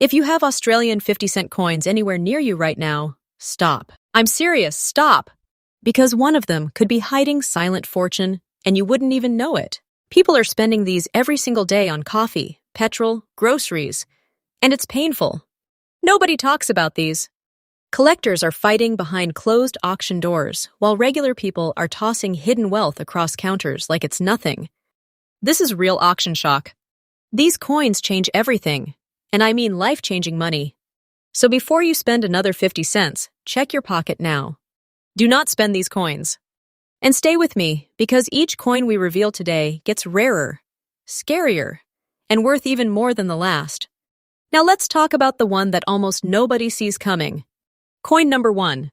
If you have Australian 50-cent coins anywhere near you right now, stop. I'm serious, stop. Because one of them could be hiding silent fortune, and you wouldn't even know it. People are spending these every single day on coffee, petrol, groceries, and it's painful. Nobody talks about these. Collectors are fighting behind closed auction doors, while regular people are tossing hidden wealth across counters like it's nothing. This is real auction shock. These coins change everything, and I mean life-changing money. So before you spend another 50 cents, check your pocket now. Do not spend these coins. And stay with me, because each coin we reveal today gets rarer, scarier, and worth even more than the last. Now let's talk about the one that almost nobody sees coming. Coin number 1.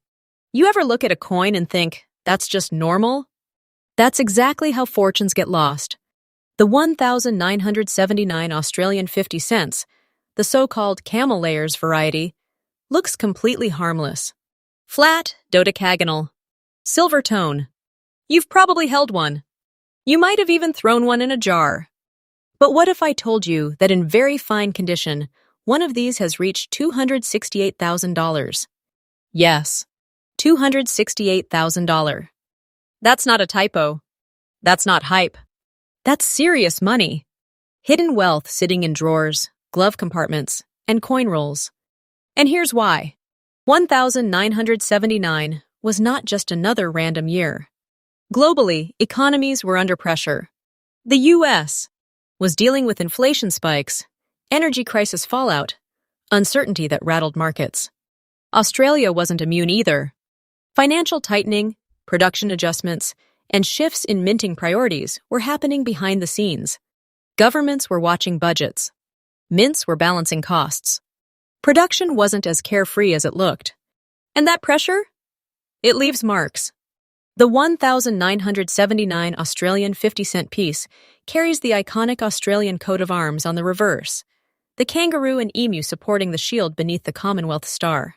You ever look at a coin and think, that's just normal? That's exactly how fortunes get lost. The 1,979 Australian 50 cents, the so-called camel layers variety, looks completely harmless. Flat, dodecagonal, silver tone. You've probably held one. You might have even thrown one in a jar. But what if I told you that in very fine condition, one of these has reached $268,000? Yes, $268,000. That's not a typo. That's not hype. That's serious money. Hidden wealth sitting in drawers, glove compartments, and coin rolls. And here's why. 1,979 was not just another random year. Globally, economies were under pressure. The U.S. was dealing with inflation spikes, energy crisis fallout, uncertainty that rattled markets. Australia wasn't immune either. Financial tightening, production adjustments, and shifts in minting priorities were happening behind the scenes. Governments were watching budgets. Mints were balancing costs. Production wasn't as carefree as it looked. And that pressure? It leaves marks. The 1,979 Australian 50-cent piece carries the iconic Australian coat of arms on the reverse, the kangaroo and emu supporting the shield beneath the Commonwealth star.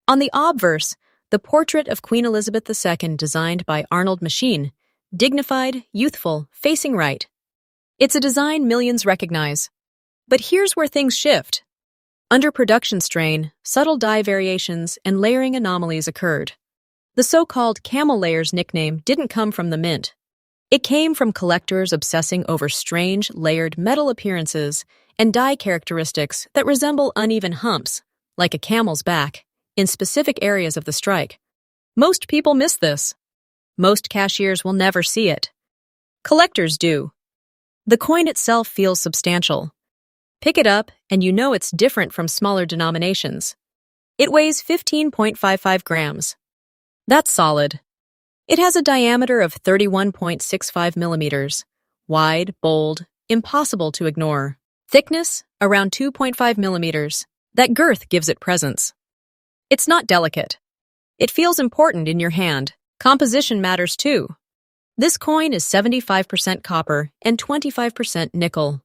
On the obverse, the portrait of Queen Elizabeth II designed by Arnold Machine, dignified, youthful, facing right. It's a design millions recognize. But here's where things shift. Under production strain, subtle dye variations and layering anomalies occurred. The so-called camel layers nickname didn't come from the mint. It came from collectors obsessing over strange, layered metal appearances and dye characteristics that resemble uneven humps, like a camel's back, in specific areas of the strike. Most people miss this. Most cashiers will never see it. Collectors do. The coin itself feels substantial. Pick it up, and you know it's different from smaller denominations. It weighs 15.55 grams. That's solid. It has a diameter of 31.65 millimeters. Wide, bold, impossible to ignore. Thickness, around 2.5 millimeters. That girth gives it presence. It's not delicate. It feels important in your hand. Composition matters too. This coin is 75% copper and 25% nickel.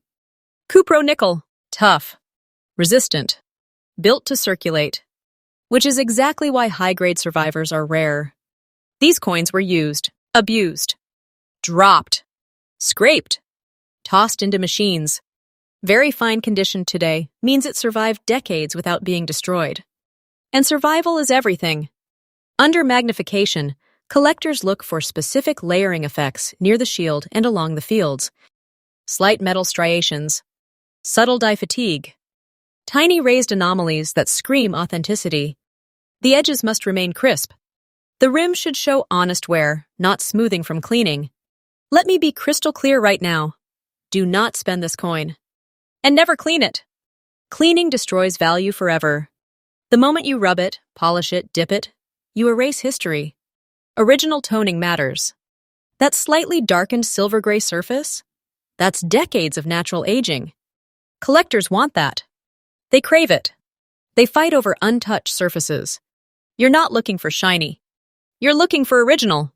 Cupro-nickel, tough, resistant, built to circulate, which is exactly why high-grade survivors are rare. These coins were used, abused, dropped, scraped, tossed into machines. Very fine condition today means it survived decades without being destroyed. And survival is everything. Under magnification, collectors look for specific layering effects near the shield and along the fields. Slight metal striations, subtle dye fatigue, tiny raised anomalies that scream authenticity. The edges must remain crisp. The rim should show honest wear, not smoothing from cleaning. Let me be crystal clear right now. Do not spend this coin. And never clean it. Cleaning destroys value forever. The moment you rub it, polish it, dip it, you erase history. Original toning matters. That slightly darkened silver-gray surface? That's decades of natural aging. Collectors want that. They crave it. They fight over untouched surfaces. You're not looking for shiny. You're looking for original.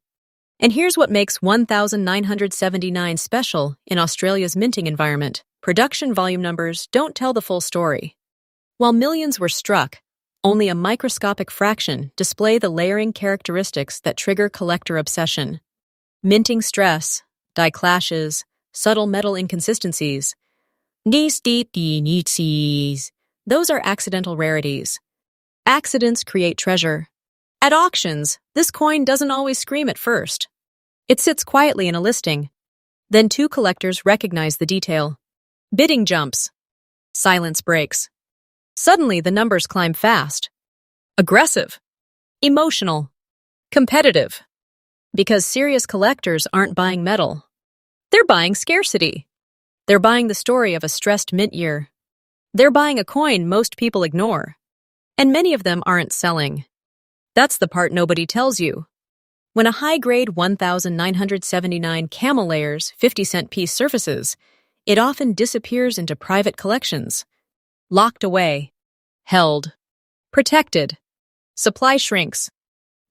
And here's what makes 1,979 special in Australia's minting environment. Production volume numbers don't tell the full story. While millions were struck, only a microscopic fraction display the layering characteristics that trigger collector obsession. Minting stress, dye clashes, subtle metal inconsistencies. These Those are accidental rarities. Accidents create treasure. At auctions, this coin doesn't always scream at first. It sits quietly in a listing. Then two collectors recognize the detail. Bidding jumps. Silence breaks. Suddenly, the numbers climb fast. Aggressive. Emotional. Competitive. Because serious collectors aren't buying metal. They're buying scarcity. They're buying the story of a stressed mint year. They're buying a coin most people ignore. And many of them aren't selling. That's the part nobody tells you. When a high-grade 1,979 camel layers 50-cent piece surfaces, it often disappears into private collections. Locked away. Held. Protected. Supply shrinks.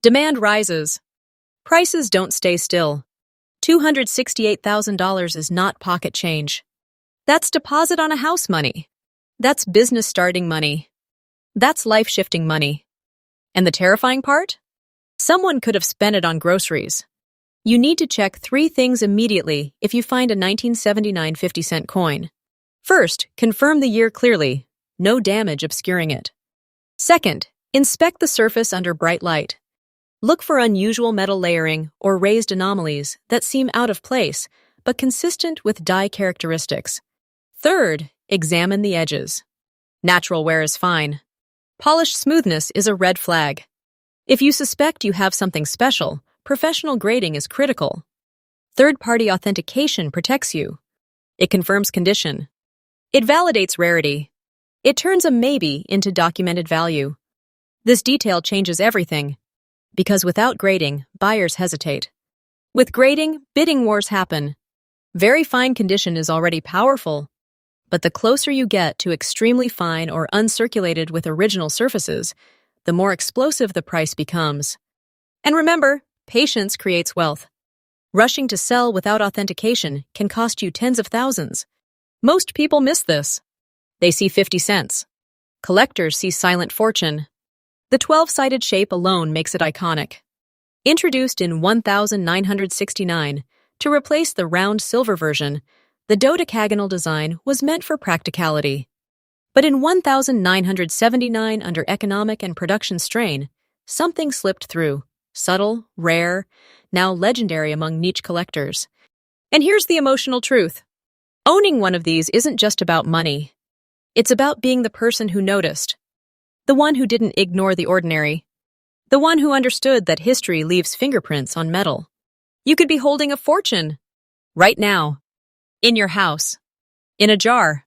Demand rises. Prices don't stay still. $268,000 is not pocket change. That's deposit on a house money. That's business starting money. That's life-shifting money. And the terrifying part? Someone could have spent it on groceries. You need to check 3 things immediately if you find a 1979 50-cent coin. First, confirm the year clearly. No damage obscuring it. Second, inspect the surface under bright light. Look for unusual metal layering or raised anomalies that seem out of place, but consistent with die characteristics. Third, examine the edges. Natural wear is fine. Polished smoothness is a red flag. If you suspect you have something special, professional grading is critical. Third-party authentication protects you. It confirms condition. It validates rarity. It turns a maybe into documented value. This detail changes everything. Because without grading, buyers hesitate. With grading, bidding wars happen. Very fine condition is already powerful. But the closer you get to extremely fine or uncirculated with original surfaces, the more explosive the price becomes. And remember, patience creates wealth. Rushing to sell without authentication can cost you tens of thousands. Most people miss this. They see 50 cents. Collectors see silent fortune. The 12-sided shape alone makes it iconic. Introduced in 1969 to replace the round silver version, the dodecagonal design was meant for practicality. But in 1979, under economic and production strain, something slipped through, subtle, rare, now legendary among niche collectors. And here's the emotional truth. Owning one of these isn't just about money. It's about being the person who noticed. The one who didn't ignore the ordinary. The one who understood that history leaves fingerprints on metal. You could be holding a fortune. Right now. In your house. In a jar.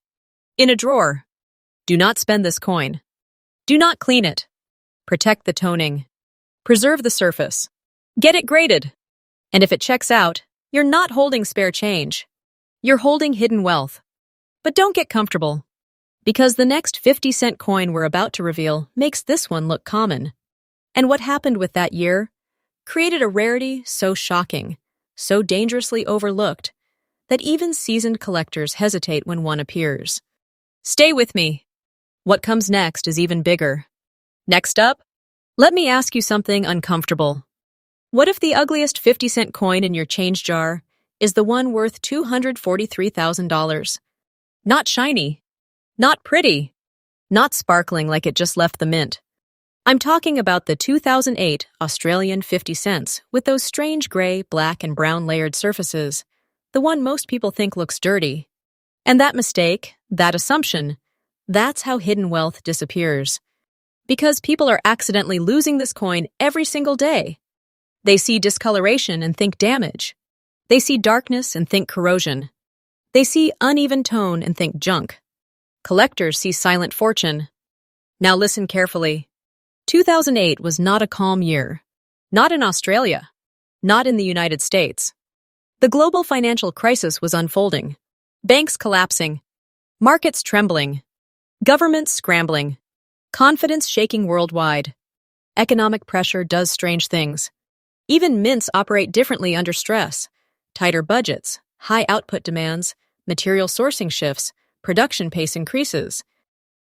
In a drawer. Do not spend this coin. Do not clean it. Protect the toning. Preserve the surface. Get it graded. And if it checks out, you're not holding spare change. You're holding hidden wealth. But don't get comfortable. Because the next 50-cent coin we're about to reveal makes this one look common. And what happened with that year created a rarity so shocking, so dangerously overlooked, that even seasoned collectors hesitate when one appears. Stay with me. What comes next is even bigger. Next up, let me ask you something uncomfortable. What if the ugliest 50-cent coin in your change jar is the one worth $243,000? Not shiny. Not pretty. Not sparkling like it just left the mint. I'm talking about the 2008 Australian 50 cents with those strange gray, black, and brown layered surfaces, the one most people think looks dirty. And that mistake, that assumption, that's how hidden wealth disappears. Because people are accidentally losing this coin every single day. They see discoloration and think damage. They see darkness and think corrosion. They see uneven tone and think junk. Collectors see silent fortune. Now listen carefully. 2008 was not a calm year. Not in Australia. Not in the United States. The global financial crisis was unfolding. Banks collapsing. Markets trembling. Governments scrambling. Confidence shaking worldwide. Economic pressure does strange things. Even mints operate differently under stress. Tighter budgets, high output demands, material sourcing shifts, production pace increases.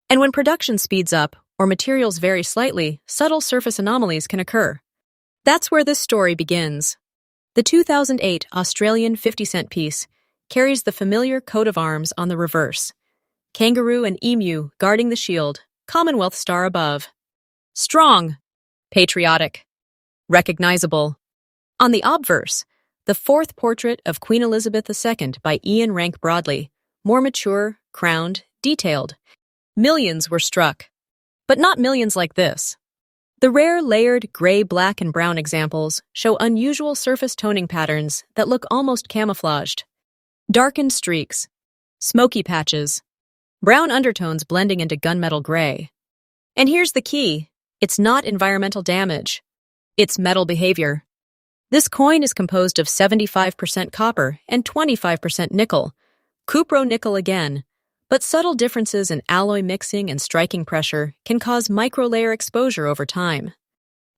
And when production speeds up or materials vary slightly, subtle surface anomalies can occur. That's where this story begins. The 2008 Australian 50-cent piece carries the familiar coat of arms on the reverse. kangaroo and emu guarding the shield, Commonwealth star above. Strong, patriotic, recognizable. On the obverse, the fourth portrait of Queen Elizabeth II by Ian Rank Broadley, more mature, crowned, detailed. Millions were struck, but not millions like this. The rare layered gray, black, and brown examples show unusual surface toning patterns that look almost camouflaged. Darkened streaks, smoky patches, brown undertones blending into gunmetal gray. And here's the key. It's not environmental damage. It's metal behavior. This coin is composed of 75% copper and 25% nickel. Cupro-nickel again. But subtle differences in alloy mixing and striking pressure can cause microlayer exposure over time.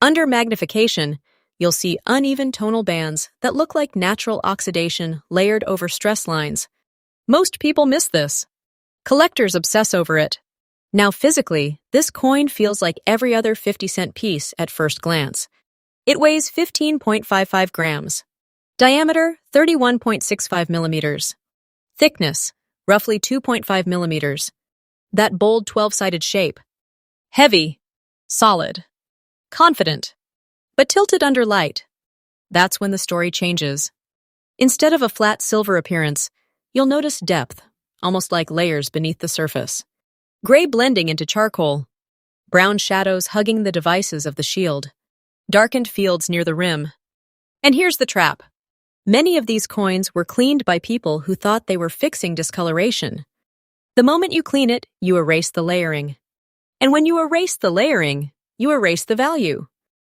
Under magnification, you'll see uneven tonal bands that look like natural oxidation layered over stress lines. Most people miss this. Collectors obsess over it. Now physically, this coin feels like every other 50-cent piece at first glance. It weighs 15.55 grams. Diameter, 31.65 millimeters. Thickness, roughly 2.5 millimeters. That bold 12-sided shape. Heavy, solid, confident, but tilted under light. That's when the story changes. Instead of a flat silver appearance, you'll notice depth, almost like layers beneath the surface. Gray blending into charcoal, brown shadows hugging the devices of the shield, darkened fields near the rim. And here's the trap. Many of these coins were cleaned by people who thought they were fixing discoloration. The moment you clean it, you erase the layering. And when you erase the layering, you erase the value.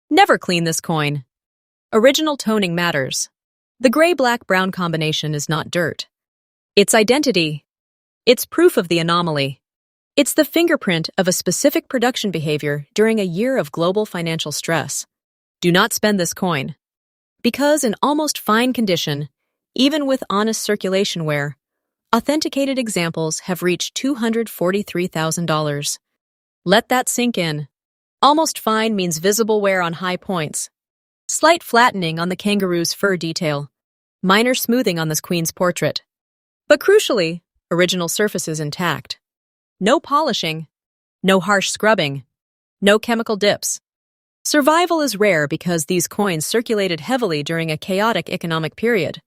Never clean this coin. Original toning matters. The gray-black-brown combination is not dirt. It's identity. It's proof of the anomaly. It's the fingerprint of a specific production behavior during a year of global financial stress. Do not spend this coin. Because in almost fine condition, even with honest circulation wear, authenticated examples have reached $243,000. Let that sink in. Almost fine means visible wear on high points. Slight flattening on the kangaroo's fur detail. Minor smoothing on this queen's portrait. But crucially, original surfaces intact. No polishing. No harsh scrubbing. No chemical dips. Survival is rare because these coins circulated heavily during a chaotic economic period.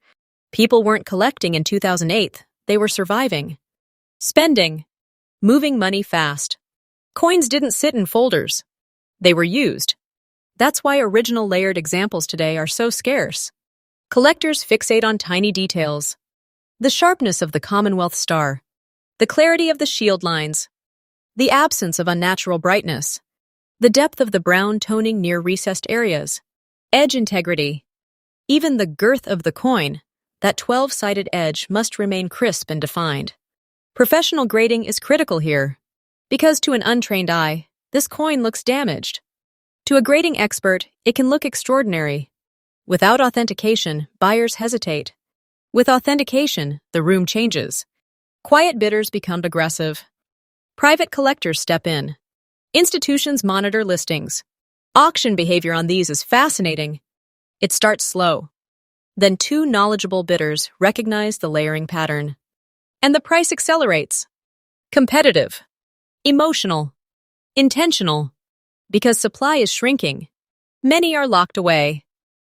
People weren't collecting in 2008, they were surviving. Spending. Moving money fast. Coins didn't sit in folders. They were used. That's why original layered examples today are so scarce. Collectors fixate on tiny details. The sharpness of the Commonwealth star. The clarity of the shield lines. The absence of unnatural brightness. The depth of the brown toning near recessed areas. Edge integrity. Even the girth of the coin, that 12-sided edge must remain crisp and defined. Professional grading is critical here, because to an untrained eye, this coin looks damaged. To a grading expert, it can look extraordinary. Without authentication, buyers hesitate. With authentication, the room changes. Quiet bidders become aggressive. Private collectors step in. Institutions monitor listings. Auction behavior on these is fascinating. It starts slow. Then two knowledgeable bidders recognize the layering pattern. And the price accelerates. Competitive. Emotional. Intentional. Because supply is shrinking. Many are locked away.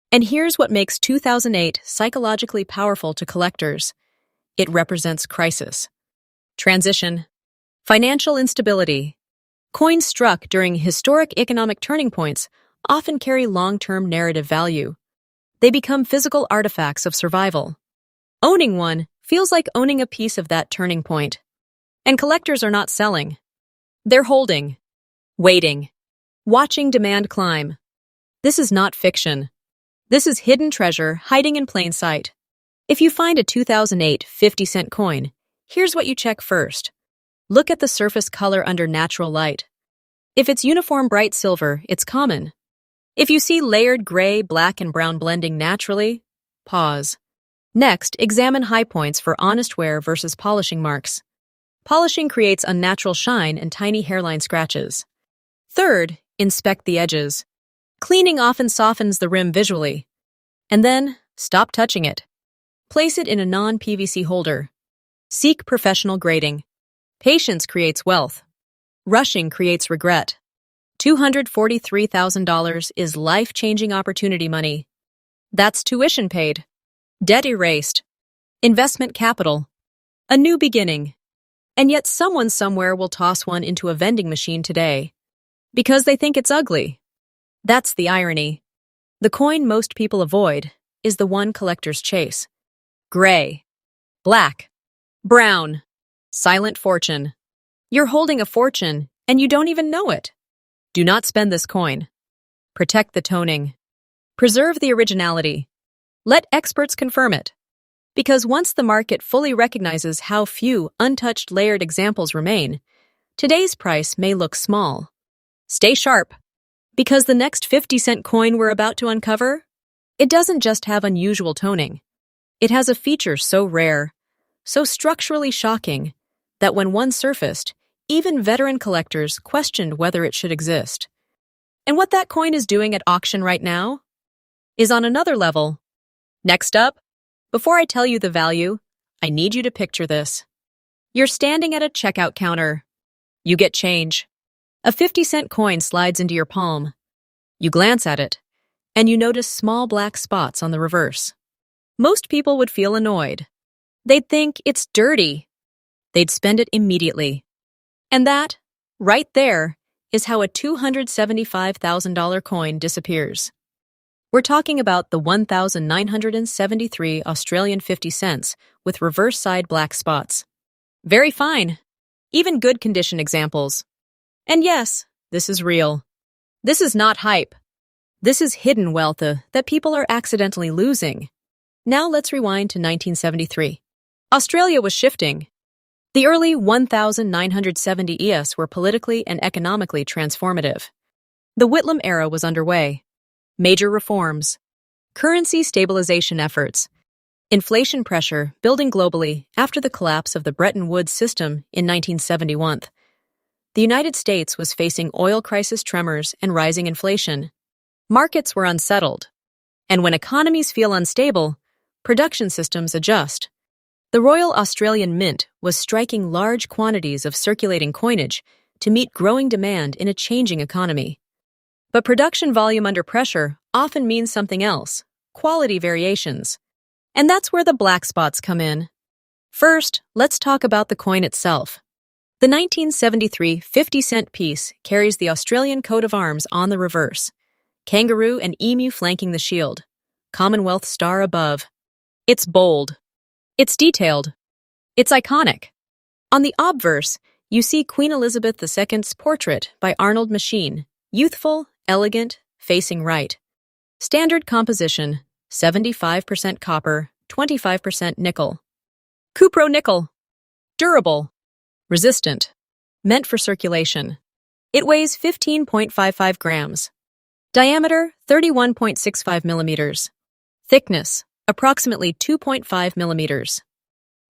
And here's what makes 2008 psychologically powerful to collectors. It represents crisis. Transition. Financial instability. Coins struck during historic economic turning points often carry long-term narrative value. They become physical artifacts of survival. Owning one feels like owning a piece of that turning point. And collectors are not selling. They're holding, waiting, watching demand climb. This is not fiction. This is hidden treasure hiding in plain sight. If you find a 2008 50-cent coin, here's what you check first. Look at the surface color under natural light. If it's uniform bright silver, it's common. If you see layered gray, black, and brown blending naturally, pause. Next, examine high points for honest wear versus polishing marks. Polishing creates unnatural shine and tiny hairline scratches. Third, inspect the edges. Cleaning often softens the rim visually. And then, stop touching it. Place it in a non-PVC holder. Seek professional grading. Patience creates wealth. Rushing creates regret. $243,000 is life-changing opportunity money. That's tuition paid, debt erased, investment capital, a new beginning. And yet someone somewhere will toss one into a vending machine today because they think it's ugly. That's the irony. The coin most people avoid is the one collectors chase. Gray, black, brown, silent fortune. You're holding a fortune and you don't even know it. Do not spend this coin. Protect the toning. Preserve the originality. Let experts confirm it. Because once the market fully recognizes how few untouched layered examples remain, today's price may look small. Stay sharp, because the next 50-cent coin we're about to uncover, it doesn't just have unusual toning. It has a feature so rare, so structurally shocking, that when one surfaced, even veteran collectors questioned whether it should exist. And what that coin is doing at auction right now is on another level. Next up, before I tell you the value, I need you to picture this. You're standing at a checkout counter. You get change. A 50-cent coin slides into your palm. You glance at it, and you notice small black spots on the reverse. Most people would feel annoyed. They'd think it's dirty. They'd spend it immediately. And that, right there, is how a $275,000 coin disappears. We're talking about the 1,973 Australian 50 cents with reverse side black spots. Very fine. Even good condition examples. And yes, this is real. This is not hype. This is hidden wealth that people are accidentally losing. Now let's rewind to 1973. Australia was shifting. The early 1970 years were politically and economically transformative. The Whitlam era was underway. Major reforms, currency stabilization efforts, inflation pressure building globally after the collapse of the Bretton Woods system in 1971. The United States was facing oil crisis tremors and rising inflation. Markets were unsettled. And when economies feel unstable, production systems adjust. The Royal Australian Mint was striking large quantities of circulating coinage to meet growing demand in a changing economy. But production volume under pressure often means something else, quality variations. And that's where the black spots come in. First, let's talk about the coin itself. The 1973 50-cent piece carries the Australian coat of arms on the reverse, kangaroo and emu flanking the shield, Commonwealth star above. It's bold. It's detailed. It's iconic. On the obverse, you see Queen Elizabeth II's portrait by Arnold Machin, youthful, elegant, facing right. Standard composition, 75% copper, 25% nickel. Cupro nickel. Durable. Resistant. Meant for circulation. It weighs 15.55 grams. Diameter, 31.65 millimeters. Thickness, approximately 2.5 millimeters.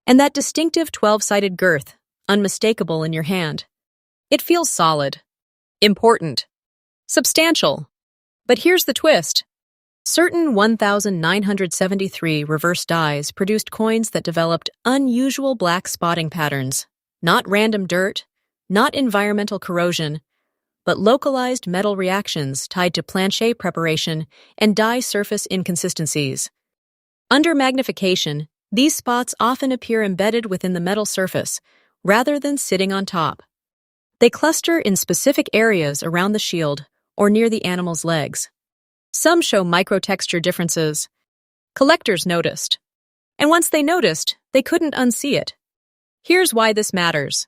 And that distinctive 12-sided girth, unmistakable in your hand. It feels solid. Important. Substantial. But here's the twist. Certain 1,973 reverse dies produced coins that developed unusual black spotting patterns, not random dirt, not environmental corrosion, but localized metal reactions tied to planchet preparation and die surface inconsistencies. Under magnification, these spots often appear embedded within the metal surface, rather than sitting on top. They cluster in specific areas around the shield or near the animal's legs. Some show microtexture differences. Collectors noticed. And once they noticed, they couldn't unsee it. Here's why this matters.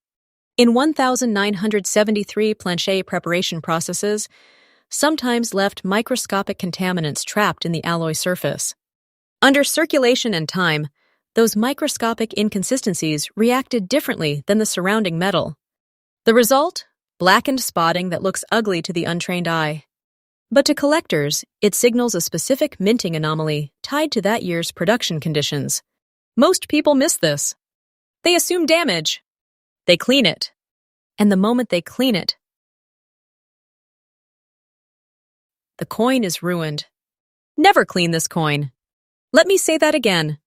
In 1,973 planchet preparation processes, sometimes left microscopic contaminants trapped in the alloy surface. Under circulation and time, those microscopic inconsistencies reacted differently than the surrounding metal. The result? Blackened spotting that looks ugly to the untrained eye. But to collectors, it signals a specific minting anomaly tied to that year's production conditions. Most people miss this. They assume damage. They clean it. And the moment they clean it, the coin is ruined. Never clean this coin. Let me say that again.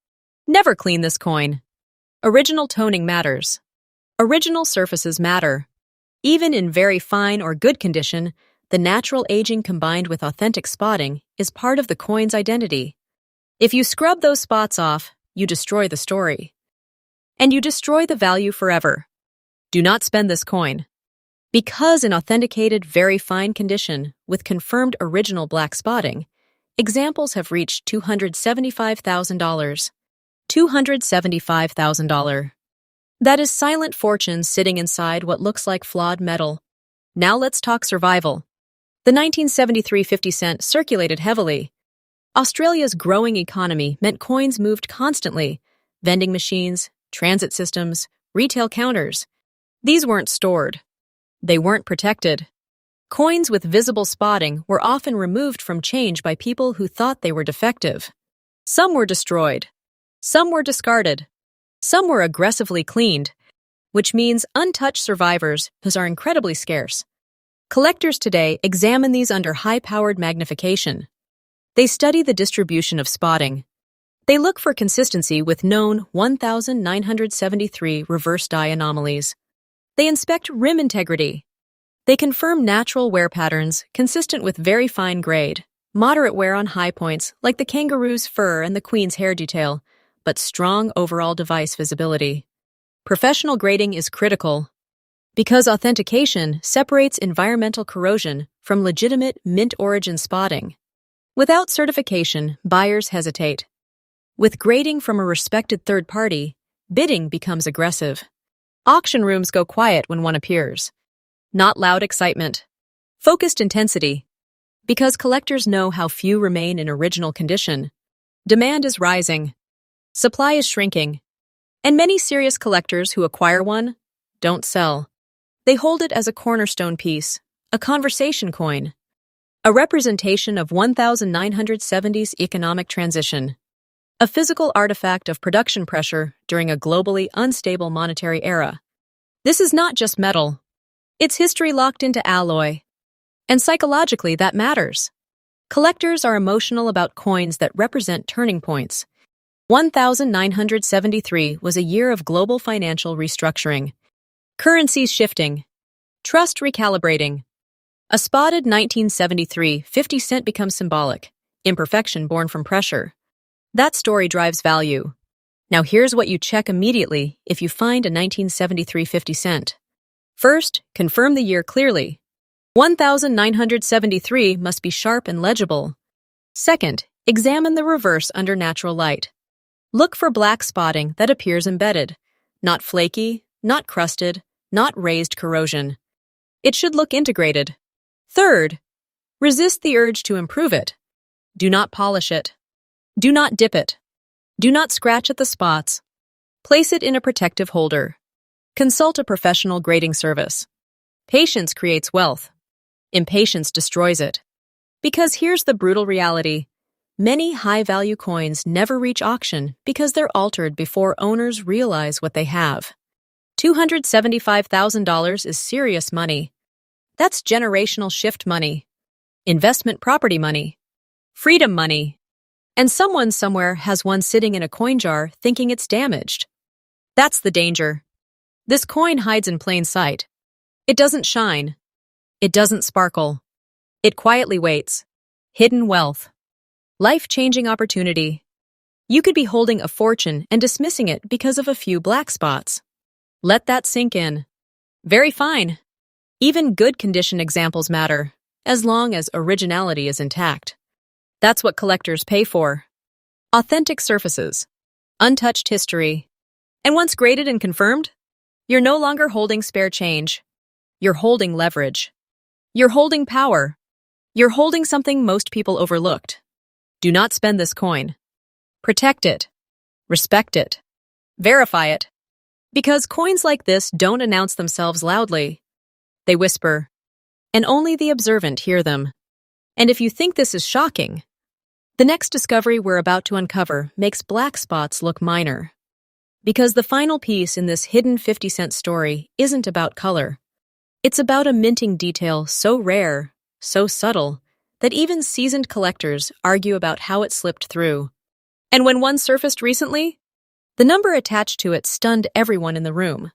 Never clean this coin. Original toning matters. Original surfaces matter. Even in very fine or good condition, the natural aging combined with authentic spotting is part of the coin's identity. If you scrub those spots off, you destroy the story. And you destroy the value forever. Do not spend this coin. Because in authenticated, very fine condition, with confirmed original black spotting, examples have reached $275,000. $275,000. That is silent fortune sitting inside what looks like flawed metal. Now let's talk survival. The 1973 50 cent circulated heavily. Australia's growing economy meant coins moved constantly. Vending machines, transit systems, retail counters. These weren't stored. They weren't protected. Coins with visible spotting were often removed from change by people who thought they were defective. Some were destroyed. Some were discarded. Some were aggressively cleaned, which means untouched survivors whose are incredibly scarce. Collectors today examine these under high-powered magnification. They study the distribution of spotting. They look for consistency with known 1,973 reverse die anomalies. They inspect rim integrity. They confirm natural wear patterns consistent with very fine grade, moderate wear on high points like the kangaroo's fur and the queen's hair detail, but strong overall device visibility. Professional grading is critical because authentication separates environmental corrosion from legitimate mint origin spotting. Without certification, buyers hesitate. With grading from a respected third party, bidding becomes aggressive. Auction rooms go quiet when one appears. Not loud excitement. Focused intensity. Because collectors know how few remain in original condition. Demand is rising. Supply is shrinking. And many serious collectors who acquire one don't sell. They hold it as a cornerstone piece, a conversation coin, a representation of 1970's economic transition. A physical artifact of production pressure during a globally unstable monetary era. This is not just metal. It's history locked into alloy. And psychologically, that matters. Collectors are emotional about coins that represent turning points. 1973 was a year of global financial restructuring. Currencies shifting. Trust recalibrating. A spotted 1973 50 cent becomes symbolic. Imperfection born from pressure. That story drives value. Now here's what you check immediately if you find a 1973 50 cent. First, confirm the year clearly. 1973 must be sharp and legible. Second, examine the reverse under natural light. Look for black spotting that appears embedded, not flaky, not crusted, not raised corrosion. It should look integrated. Third, resist the urge to improve it. Do not polish it. Do not dip it. Do not scratch at the spots. Place it in a protective holder. Consult a professional grading service. Patience creates wealth. Impatience destroys it. Because here's the brutal reality. Many high-value coins never reach auction because they're altered before owners realize what they have. $275,000 is serious money. That's generational shift money, investment property money, freedom money. And someone somewhere has one sitting in a coin jar thinking it's damaged. That's the danger. This coin hides in plain sight. It doesn't shine. It doesn't sparkle. It quietly waits. Hidden wealth. Life-changing opportunity. You could be holding a fortune and dismissing it because of a few black spots. Let that sink in. Very fine. Even good condition examples matter, as long as originality is intact. That's what collectors pay for. Authentic surfaces. Untouched history. And once graded and confirmed, you're no longer holding spare change. You're holding leverage. You're holding power. You're holding something most people overlooked. Do not spend this coin. Protect it. Respect it. Verify it. Because coins like this don't announce themselves loudly. They whisper. And only the observant hear them. And if you think this is shocking, the next discovery we're about to uncover makes black spots look minor. Because the final piece in this hidden 50-cent story isn't about color. It's about a minting detail so rare, so subtle, that even seasoned collectors argue about how it slipped through. And when one surfaced recently, the number attached to it stunned everyone in the room.